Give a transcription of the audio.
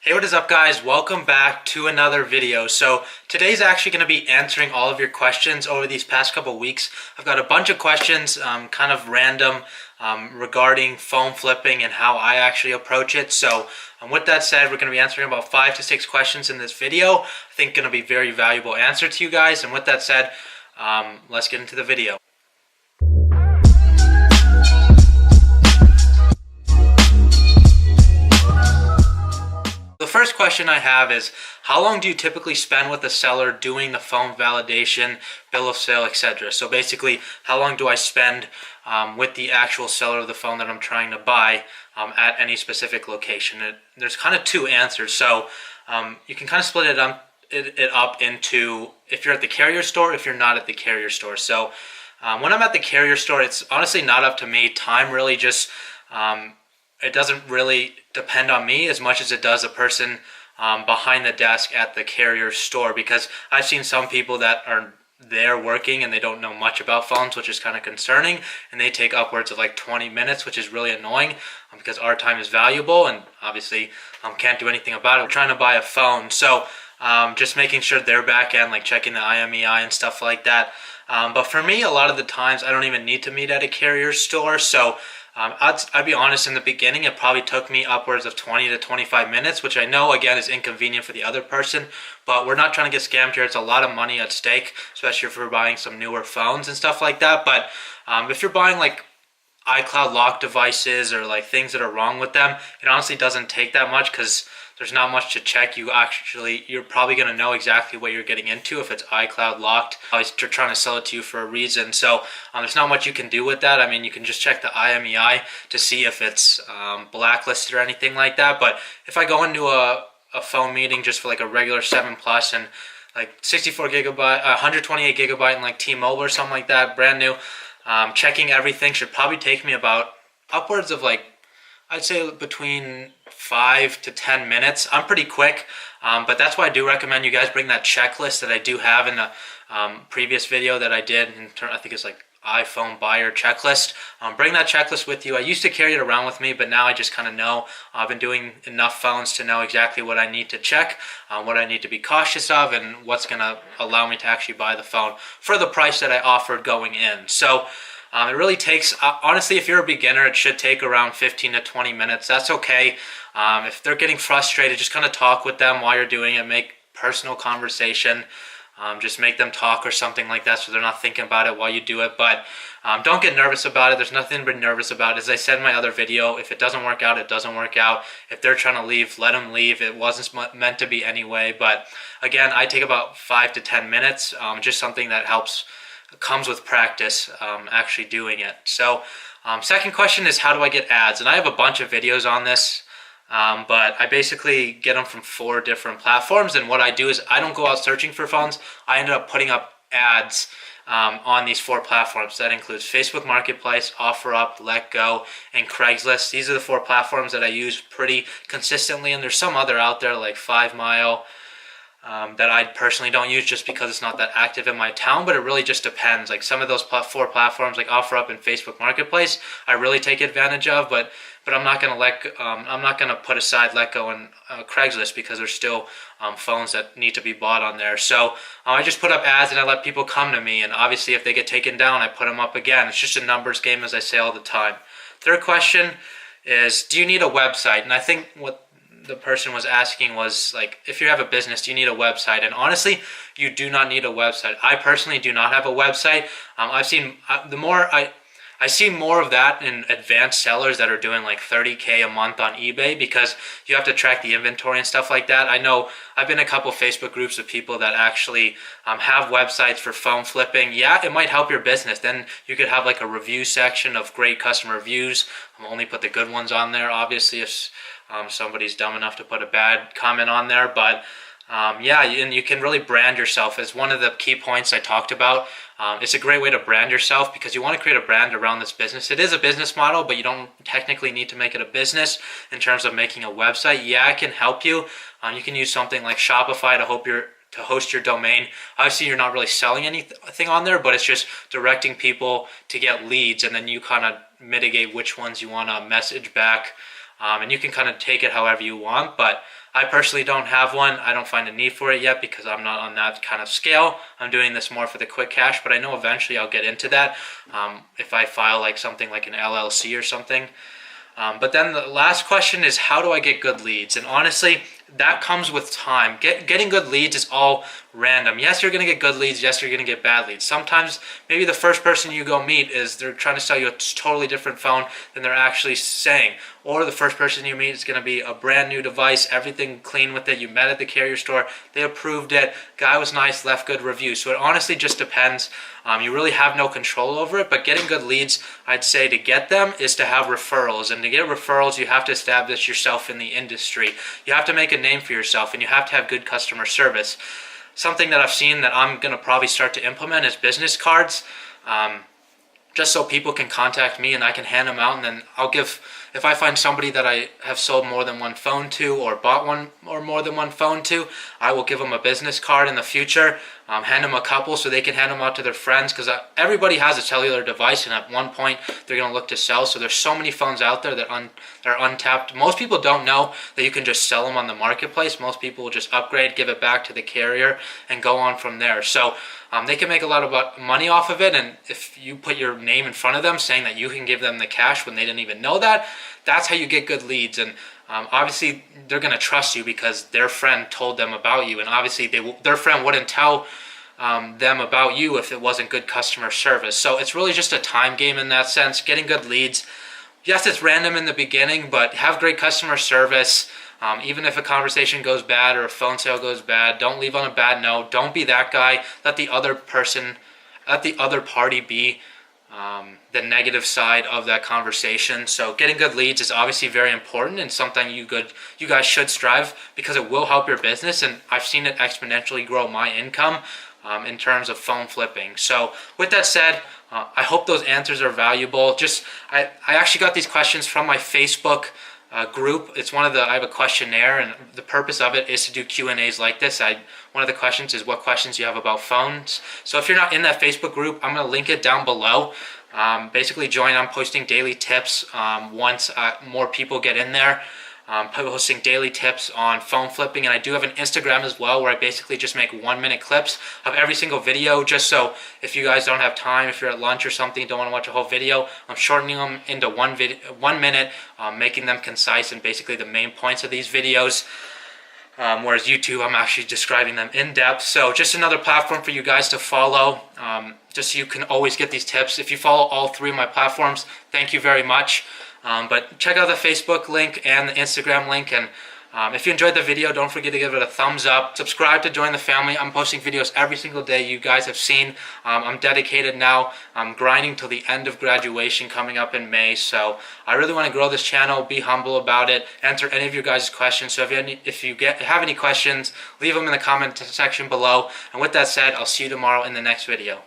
Hey, what is up guys? Welcome back to another video. So today's actually going to be answering all of your questions over these past couple weeks. I've got a bunch of questions, kind of random, regarding phone flipping and how I actually approach it. So with that said, we're going to be answering about 5 to 6 questions in this video. I think going to be very valuable answer to you guys. And with that said, let's get into the video. The first question I have is, how long do you typically spend with the seller doing the phone validation, bill of sale, etc.? So basically, how long do I spend with the actual seller of the phone that I'm trying to buy at any specific location? There's kind of two answers. So you can kind of split it up into if you're at the carrier store, if you're not at the carrier store. So when I'm at the carrier store, it's honestly not up to me. Time really just it doesn't really depend on me as much as it does the person behind the desk at the carrier store, because I've seen some people that are there working and they don't know much about phones, which is kind of concerning, and they take upwards of like 20 minutes, which is really annoying because our time is valuable and obviously can't do anything about it. We're trying to buy a phone, so just making sure they're back end, like checking the IMEI and stuff like that. But for me, a lot of the times I don't even need to meet at a carrier store, so I'd be honest, in the beginning, it probably took me upwards of 20 to 25 minutes, which I know, again, is inconvenient for the other person, but we're not trying to get scammed here. It's a lot of money at stake, especially if we're buying some newer phones and stuff like that. But if you're buying like iCloud lock devices or like things that are wrong with them, it honestly doesn't take that much because there's not much to check. You're probably going to know exactly what you're getting into if it's iCloud locked. They're trying to sell it to you for a reason. So there's not much you can do with that. I mean, you can just check the IMEI to see if it's blacklisted or anything like that. But if I go into a phone meeting just for like a regular 7 Plus and like 64 gigabyte, 128 gigabyte and like T-Mobile or something like that, brand new, checking everything should probably take me about upwards of like, I'd say between 5 to 10 minutes. I'm pretty quick, but that's why I do recommend you guys bring that checklist that I do have in the previous video that I did. I think it's like iPhone buyer checklist. Bring that checklist with you. I used to carry it around with me, but now I just kind of know. I've been doing enough phones to know exactly what I need to check, what I need to be cautious of, and what's going to allow me to actually buy the phone for the price that I offered going in. So it really takes, honestly, if you're a beginner, it should take around 15 to 20 minutes. That's okay. If they're getting frustrated, just kind of talk with them while you're doing it. Make personal conversation. Just make them talk or something like that so they're not thinking about it while you do it. But don't get nervous about it. There's nothing to be nervous about. As I said in my other video, if it doesn't work out, it doesn't work out. If they're trying to leave, let them leave. It wasn't meant to be anyway. But again, I take about 5 to 10 minutes. Just something that comes with practice, actually doing it. So second question is, how do I get ads? And I have a bunch of videos on this, but I basically get them from 4 different platforms. And what I do is I don't go out searching for phones. I ended up putting up ads on these 4 platforms. That includes Facebook Marketplace, OfferUp, LetGo, and Craigslist. These are the 4 platforms that I use pretty consistently, and there's some other out there like 5 Mile, that I personally don't use just because it's not that active in my town, but it really just depends. Like some of those 4 platforms like OfferUp and Facebook Marketplace, I really take advantage of, but I'm not gonna put aside LetGo and Craigslist because there's still phones that need to be bought on there. So I just put up ads and I let people come to me, and obviously if they get taken down, I put them up again. It's just a numbers game, as I say all the time. Third question is, do you need a website? And I think what the person was asking was like, if you have a business, do you need a website? And honestly, you do not need a website. I personally do not have a website. I've seen I see more of that in advanced sellers that are doing like 30K a month on eBay, because you have to track the inventory and stuff like that. I know I've been in a couple Facebook groups of people that actually have websites for phone flipping. Yeah, it might help your business. Then you could have like a review section of great customer reviews. Only put the good ones on there, obviously, if somebody's dumb enough to put a bad comment on there. But yeah, and you can really brand yourself as one of the key points I talked about. It's a great way to brand yourself because you want to create a brand around this business. It is a business model, but you don't technically need to make it a business in terms of making a website. Yeah, it can help you. You can use something like Shopify to host your domain. Obviously, you're not really selling anything on there, but it's just directing people to get leads, and then you kind of mitigate which ones you want to message back. And you can kind of take it however you want, but I personally don't have one. I don't find a need for it yet because I'm not on that kind of scale. I'm doing this more for the quick cash, but I know eventually I'll get into that if I file like something like an LLC or something. But then the last question is, how do I get good leads? And honestly, that comes with time. Getting good leads is all random. Yes, you're going to get good leads. Yes, you're going to get bad leads. Sometimes maybe the first person you go meet is they're trying to sell you a totally different phone than they're actually saying. Or the first person you meet is going to be a brand new device, everything clean with it. You met at the carrier store, they approved it, guy was nice, left good reviews. So it honestly just depends. You really have no control over it, but getting good leads, I'd say to get them is to have referrals. And to get referrals, you have to establish yourself in the industry. You have to make a name for yourself, and you have to have good customer service. Something that I've seen that I'm going to probably start to implement is business cards. Just so people can contact me and I can hand them out, and then I'll give, if I find somebody that I have sold more than one phone to or bought one or more than one phone to, I will give them a business card in the future, hand them a couple so they can hand them out to their friends, because everybody has a cellular device and at one point they're going to look to sell. So there's so many phones out there that are untapped. Most people don't know that you can just sell them on the marketplace. Most people will just upgrade, give it back to the carrier, and go on from there. So they can make a lot of money off of it, and if you put your name in front of them saying that you can give them the cash when they didn't even know that, that's how you get good leads. And obviously they're going to trust you because their friend told them about you, and obviously their friend wouldn't tell them about you if it wasn't good customer service. So it's really just a time game in that sense. Getting good leads, yes, it's random in the beginning, but have great customer service. Even if a conversation goes bad or a phone sale goes bad, don't leave on a bad note. Don't be that guy. Let the other party be the negative side of that conversation. So getting good leads is obviously very important and something you guys should strive, because it will help your business, and I've seen it exponentially grow my income in terms of phone flipping. So with that said, I hope those answers are valuable. I actually got these questions from my Facebook group. It's I have a questionnaire, and the purpose of it is to do Q&As like this. One of the questions is what questions you have about phones. So if you're not in that Facebook group, I'm going to link it down below. Basically join. I'm posting daily tips once more people get in there. Posting daily tips on phone flipping, and I do have an Instagram as well where I basically just make 1-minute clips of every single video, just so if you guys don't have time, if you're at lunch or something, don't want to watch a whole video, I'm shortening them into 1 minute, making them concise and basically the main points of these videos. Whereas YouTube, I'm actually describing them in depth. So just another platform for you guys to follow, just so you can always get these tips. If you follow all 3 of my platforms, thank you very much. But check out the Facebook link and the Instagram link, and if you enjoyed the video, don't forget to give it a thumbs up. Subscribe to join the family. I'm posting videos every single day. You guys have seen. I'm dedicated now. I'm grinding till the end of graduation coming up in May. So I really want to grow this channel. Be humble about it. Answer any of your guys' questions. So if you have any questions, leave them in the comment section below. And with that said, I'll see you tomorrow in the next video.